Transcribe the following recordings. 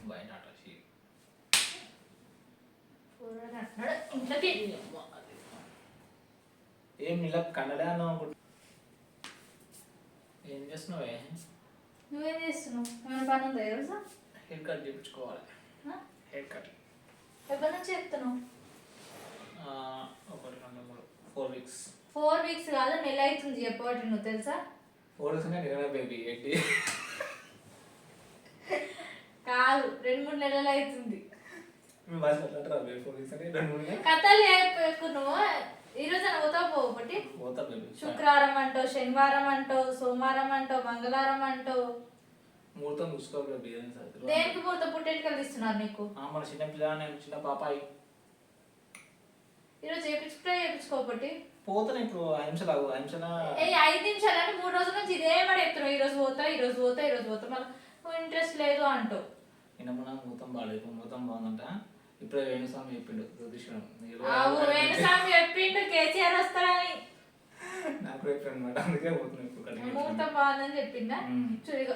Why not a sheep? ఇంట్లోకి ఏం ఇలా కన్నడ అన్నావు. ఏం చేస్తున్నావే? నువ్వేం చేస్తున్నావు? ఏమైనా పని ఉందా తెలుసా? హెయిర్ కట్ చేయించుకోవాలి. హెయిర్ కట్ ఎప్పటి నుంచి చెప్తున్నావు? 1 2 3 4 weeks. 4 weeks కాదు, నెల అవుతుంది చెప్పబట్టి నువ్వు తెలుసా? 4 weeks అంటే నిజమే బేబీ. ఏంటి కాదు, 2-3 నెలలు అవుతుంది. మీ భాష అంటారా బేబీ? 4 weeks అంటే 2-3 కథలు చెప్పకు నువ్వు. ఈరోజు అని పోతావు పోబట్టి పోతా బేబీ. శుక్రవారం అంటావు, శనివారం అంటావు, సోమవారం అంటావు, మంగళవారం అంటావు. ముహూర్తం చూసుకోవాలి బేబీ. దేనికి ముహూర్తం పుట్టెంటుకలు తీస్తున్నారు నీకు? మన చిన్న పిల్ల, నేను చిన్న పాపాయి. ఈరోజు చేయించుకోబట్టి పోతాను ఇప్పుడు 5 నిమిషాలు ఆగు. 5 నిమిషాలు 5 నిమిషాలు అంటే 3 రోజుల నుంచి ఇదే మాట చెప్తున్నావు. ఈరోజు పోతా, ఈరోజు పోతా, ఈరోజు పోతా, మళ్ళీ ఇంట్రెస్ట్ లేదు అంటావు. నిన్న మొన్న ముహూర్తం బాగాలేదు. ముహూర్తం బాగుందంట. ఇప్పుడే వేణుస్వామి చెప్పిండు జ్యోతిష్యం. వేణుస్వామి చెప్పిండు కేసీఆర్ వస్తాడని. నాకు చెప్పాడు అనమాట. అందుకే పోతున్నాను ఇప్పుడు. ముహూర్తం బాగుందని చెప్పిందా? చూడిగా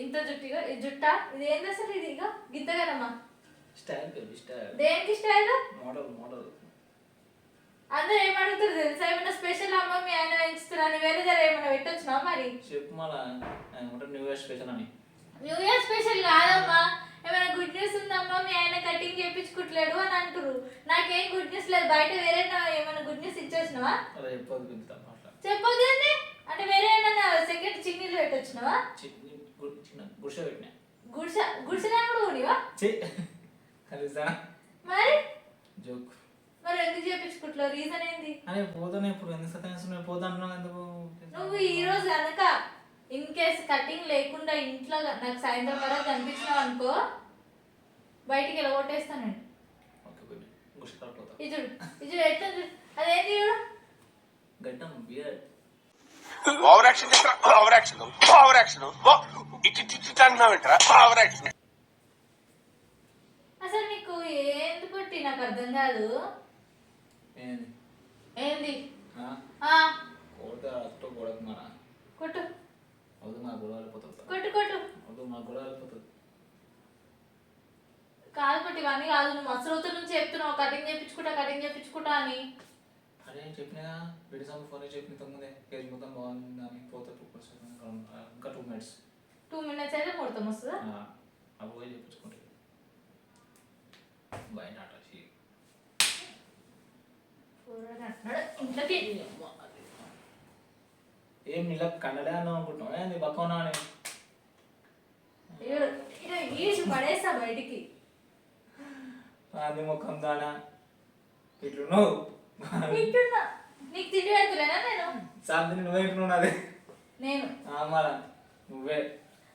ఇంత జుట్టిగా ఈ జుట్ట ఇది ఏంది అసలు? ఇది ఇక గిద్దగనమ్మా స్టైల్ బేబీ స్టైల్. దేనికి స్టైల్? Model model. అందరూ ఏమడుగుతారు తెలుసా? ఏమైనా స్పెషల్ అమ్మ మీ ఆయన పెంచుతున్నాను వేరే దగ్గర ఏమైనా పెట్టొచ్చునా మరి? చెప్పు మళ్ళా న్యూ ఇయర్ స్పెషల్ అని. న్యూ ఇయర్ స్పెషల్ కాదమ్మా. ఏమైనా గుడ్ న్యూస్ ఉందమ్మా మీ ఆయన కటింగ్ చేయించుకుంటలేడు అని అంటారు. నాకేం గుడ్ న్యూస్ లేదు. బయట వేరే ఏమైనా గుడ్ న్యూస్ ఇచ్చొచ్చినావా? అలా చెప్పొద్దు చెప్పొద్దు అంటే వేరే ఏమన్నా సెకండ్ చిన్నీళ్ళు పెట్టొచ్చినావా? గుడిసె పెట్టినా. గుడిసెనా కూడా ఊడివా? మరి జోక్. మరి ఎందుకు చేయించుకుంటున్నావు? రీజన్ ఏంది? అదే పోతానే ఇప్పుడు ఎందుకు సతాయిస్తున్నావు? పోతాను ఎందుకు? నువ్వు ఈ రోజు కనుక ఇన్ కేస్ కటింగ్ లేకుండా ఇంట్లో నాకు సాయంత్రం వరకు కనిపించినావు అనుకో, బయటికి ఎలా కొట్టేస్తానండి. ఇది ఇది ఎట్లా అదేంటి చూడు గడ్డం బియర్డ్. ఓవర్ యాక్షన్ చేస్తా. Over action over action it అంటున్నావేంట్రా? Over action. అసలు నీకు ఎందుకు కొట్టి నాకు అర్థం కాదు. ఏంది కొట్టు కొట్టు కొట్టు కాదు కొట్టి ఇవన్నీ కాదు. నువ్వు మస్తు రోజుల నుంచి చెప్తున్నావు కటింగ్ చేయించుకుంటా అని. అదే చెప్పినా బిడ్డ సార్ ఫోన్ చెప్పిన తమ్ముదే కేజీ మొత్తం బాగుంది అని. పోతే ఇంకా 2 minutes. 2 minutes అయితే ముడతాం వస్తుందా? అప్పుడు పోయి చెప్పించుకుంటే బయట ఇంట్లోకి ఏం ఇలా కన్నడ అన్నావు అనుకుంటున్నావు? ఏంది బక్కనా అని ఈసి పడేస్తా బయటికి. అది ముఖం దానా ఇట్లున్నావు. వింటున్నా నీకు తిండి పెడతలేనా నేను? సాయంత్రం నువ్వే ఇంటున్నావు. అదే నేను మళ్ళా నువ్వే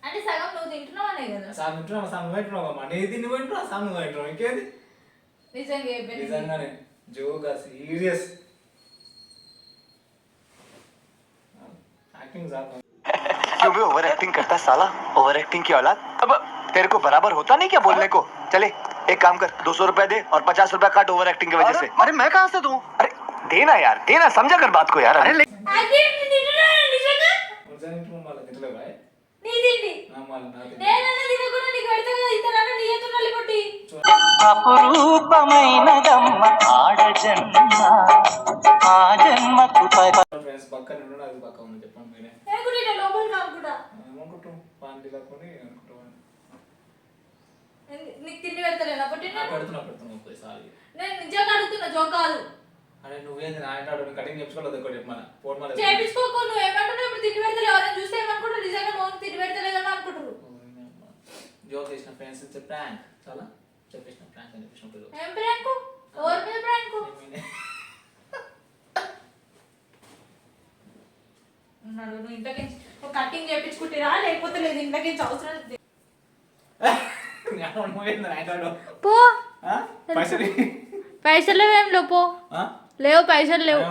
అంటే సగం నువ్వు తింటున్నావు అనే కదా. సాగు తింటున్నావు, సాగు నువ్వు ఇంటున్నావు అమ్మా. నీది నువ్వు ఇంటున్నావు, సాగు నువ్వు ఇంటున్నావు. ఇంకేది నిజంగానే జోగా సీరియస్ एक्टिंग ज्यादा क्यों भी ओवर एक्टिंग करता साला? ओवर एक्टिंग की औलाद। अब तेरे को बराबर होता नहीं क्या बोलने को? चले एक काम कर, 200 रुपया दे और 50 रुपया काट ओवर एक्टिंग की वजह से। अरे मैं कहाँ से दूं? अरे देना यार, देना, समझा कर बात को यार। अरे అపురూపమైనదమ్మ ఆడ జన్మ ఆ జన్మకు ఫ్రెండ్స్ పక్కన ఉండు. అది పక్క ఉంది చెప్పండి మీరే. నీకు తిండి పెడతలేనా? పెడుతున్నా ఒకసారి. నేను నిజంగా అడుగుతున్నా, జోక్ కాదు. అరే నువ్వేంది నాయనాడు కటింగ్ చెప్పుకోలేదు ఒకటి చెప్పమన్నా ఫోన్ మళ్ళీ చేయించుకోకు. నువ్వు ఏమంటున్నావు? ఇప్పుడు తిండి పెడతలే ఎవరైనా చూస్తే ఏమనుకుంటారు? నిజంగా మోహన్ తిండి పెడతలేదని అనుకుంటారు. జోక్ చేసిన ఫ్రెండ్స్ ఇట్స్ ప్రాంక్. చాలా చెప్పేసిన ప్రాంక్ అని చెప్పేసిన. ఏం ప్రాంక్? ఎవరి మీద ప్రాంక్? ఉన్నాడు నువ్వు ఇంట్లోకి కటింగ్ చేయించుకుంటారా లేకపోతే లేదు ఇంట్లోకి అవసరం లేదు. పో పైసలు ఏం లేవు. లేవు పైసలు లేవు.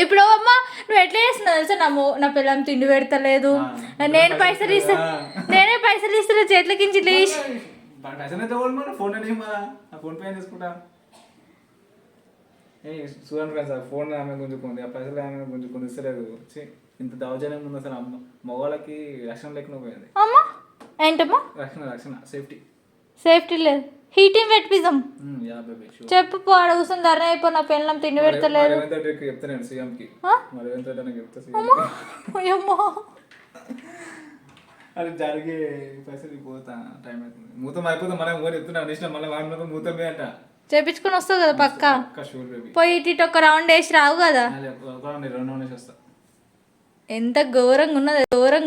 ఇప్పుడు అమ్మ నువ్వు ఎట్లా చేస్తున్నావు తెలుసా? నా పిల్లం తిండి పెడతలేదు, నేను పైసలు ఇస్తా, నేనే పైసలు ఇస్తున్నా చేతులకించి లేచి. ఫోన్ పే తీసుకుంటా. చూడండి కదా సార్, ఫోన్ ఆమె గుంజుకుంది, ఆ పైసలు ఆమె గుంజుకుంది, ఇస్తలేదు. ఇంత దౌర్జన్యం ఉంది అసలు. అమ్మ మగవాళ్ళకి రక్షణ లేకుండా పోయింది. అమ్మా ఏంటమ్మా రక్షణ సేఫ్టీ సేఫ్టీ లేదు హీటింగ్ పెట్టిద్దాం యా బేబీ షూర్ చెప్పు పో ఆడ కూర్చొని ధరణ అయిపో నా పెళ్ళం తిండి పెడతలేదు రేవంత్ రెడ్డికి చెప్తాను సీఎంకి ఆ? మరి రేవంత్ రెడ్డి అని చెప్తా అమ్మా సీఎంకి అమ్మా అది జరిగే పైసలు పోతా టైం అవుతుంది మూతం అయిపోతే మనం కూడా చెప్తున్నాం ఇష్టం మళ్ళీ వాడినప్పుడు మూతం మీద అంట చేపించుకొని వస్తావు కదా పక్క షూర్ బేబీ పోయి ఇటు ఒక రౌండ్ వేసి రావు కదా 2 నెలలు వస్తా ఎంత ఘోరంగా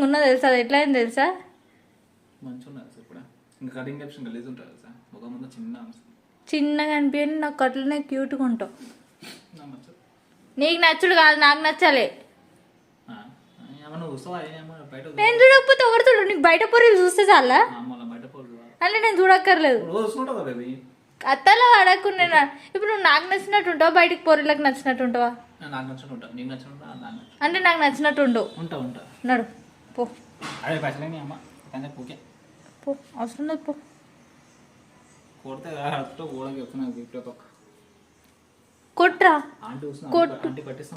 ఉన్నది తెలుసా అది ఎట్లా అయింది తెలుసా మంచిగా ఉన్నారు సార్ ఇప్పుడు ఇంకా కటింగ్ ఆప్షన్ గలీజ్ ఉంటుంది సార్ ఒక ముందు చిన్న చిన్నగా అనిపించి నాకు అట్లనే క్యూట్గా ఉంటావు నా మంచిది నీకు నచ్చుడు కాదు నాకు నచ్చాలి ఏమన్నా చూస్తావా ఏమన్నా బయట నేను చూడకపోతే ఎవరు చూడు నీకు బయట పొరి చూస్తే చాలా మళ్ళీ బయట పోదు అంటే నేను చూడక్కర్లేదు రోజు చూసుకుంటావు బేబీ అత్తలా అడగకుండా ఇప్పుడు నువ్వు నాకు నచ్చినట్టు ఉంటావా బయటికి పొరిలకు నచ్చినట్టు ఉంటావా నాకు నచ్చిన ఉంటా నీకు నచ్చిన ఉంటా నాకు నచ్చిన అంటే నాకు నచ్చినట్టు ఉండవు ఉంటా నడు పో అదే పైసలేని అమ్మ కానీ ఓకే పో అవసరం లేదు పో కొడితే అట్లా కూడా చెప్తున్నా ఇప్పుడు ఒక కొట్రా ఆంటీ చూస్తున్నా కొట్టు ఆంటీ పట్టిస్తా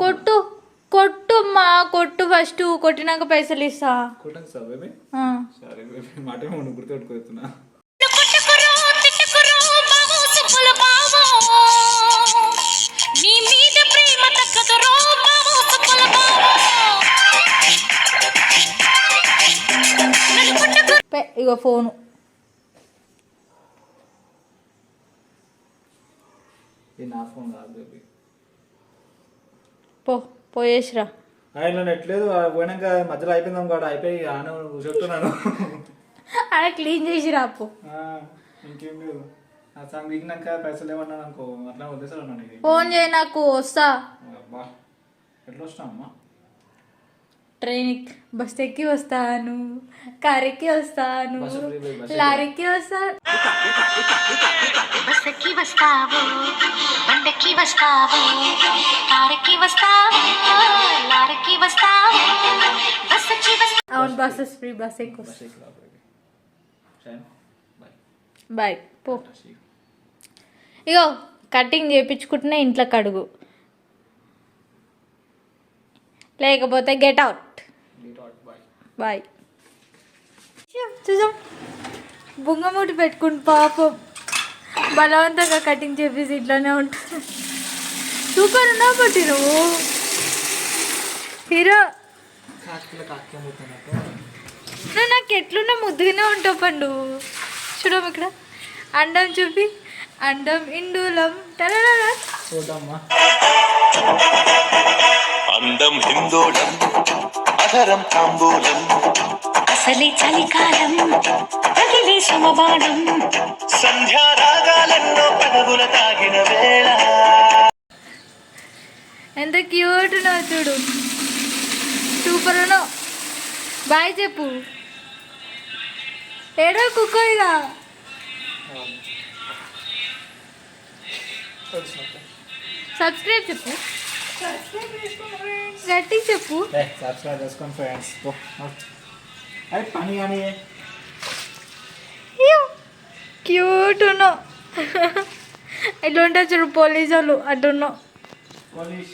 కొట్టు అమ్మా కొట్టు ఫస్ట్ కొట్టినాక పైసలు ఇస్తా కొట్టండి సార్ బేబీ ఆ. సరే బేబీ మాట మనం గుర్తుపెట్టుకోతున్నా ఇగో ఫోను ఇది నా ఫోన్ కాదు బేబీ పోయేసిరా ఆయన నెట్లేదు పోయినాక మధ్యలో అయిపోయిందాం కూడా అయిపోయి ఆయన చెప్తున్నాను అలా క్లీన్ చేసి రాపో ఇంకేం లేదు ఆ సాంగ్ దిగినాక పైసలు ఏమన్నాను అనుకో అట్లా వదిలేసాడు అన్నాను ఫోన్ చేయి నాకు వస్తా అబ్బా ఎట్లా వస్తావు అమ్మా ట్రైన్ బస్ ఎక్కి వస్తాను కార్ ఎక్కి వస్తాను బస్సు free బస్ ఎక్కి. లారీకి వస్తాను బస్సుకి వస్తావు బండకి వస్తావు కారుకి వస్తావు లారీకి వస్తావు బస్సుకి వస్తావు అవును బస్సెస్ ఫ్రీ బస్ ఎక్కి బస్ వస్తా ఎక్కి రా బేబీ షైన్ బాయ్ బాయ్ పో ఇగో కటింగ్ చేయించుకుంటున్నా ఇంట్లో కడుగు లేకపోతే గెట్ అవుట్ బాయ్ బాయ్ చూసాం బుంగమూటి పెట్టుకుని పాపం బలవంతంగా కటింగ్ చేసేసి ఇట్లానే ఉంటుంది సూపర్ ఉన్నావు పట్టి నువ్వు హీరో నువ్వు నాకు ఎట్లున్నా ముద్దుగానే ఉంటావు పండు చూడము ఇక్కడ అండం చూపి అండం ఇండూలం టరరర. చూడమ్మా అందం హిందోళం అధరం తాంబూలం అసలే చలికాలం తగిలే సమబాణం సంధ్యారాగాలెన్నో పెదవుల తాగిన వేళ ఎంత క్యూట్ ఉన్నావు చూడు సూపర్ ఉన్నావు బాయ్ చెప్పు ఏడో కుక్కడిగా సబ్స్క్రైబ్ చెప్పు గట్టిగా చెప్పు సబ్స్క్రైబ్ చేసుకోండి ఫ్రెండ్స్ అరే పని కానీ క్యూట్ ఉన్నావు ఇట్లా ఉంటారు చూడు పోలీసు వాళ్ళు అటు ఉన్నావు పోలీస్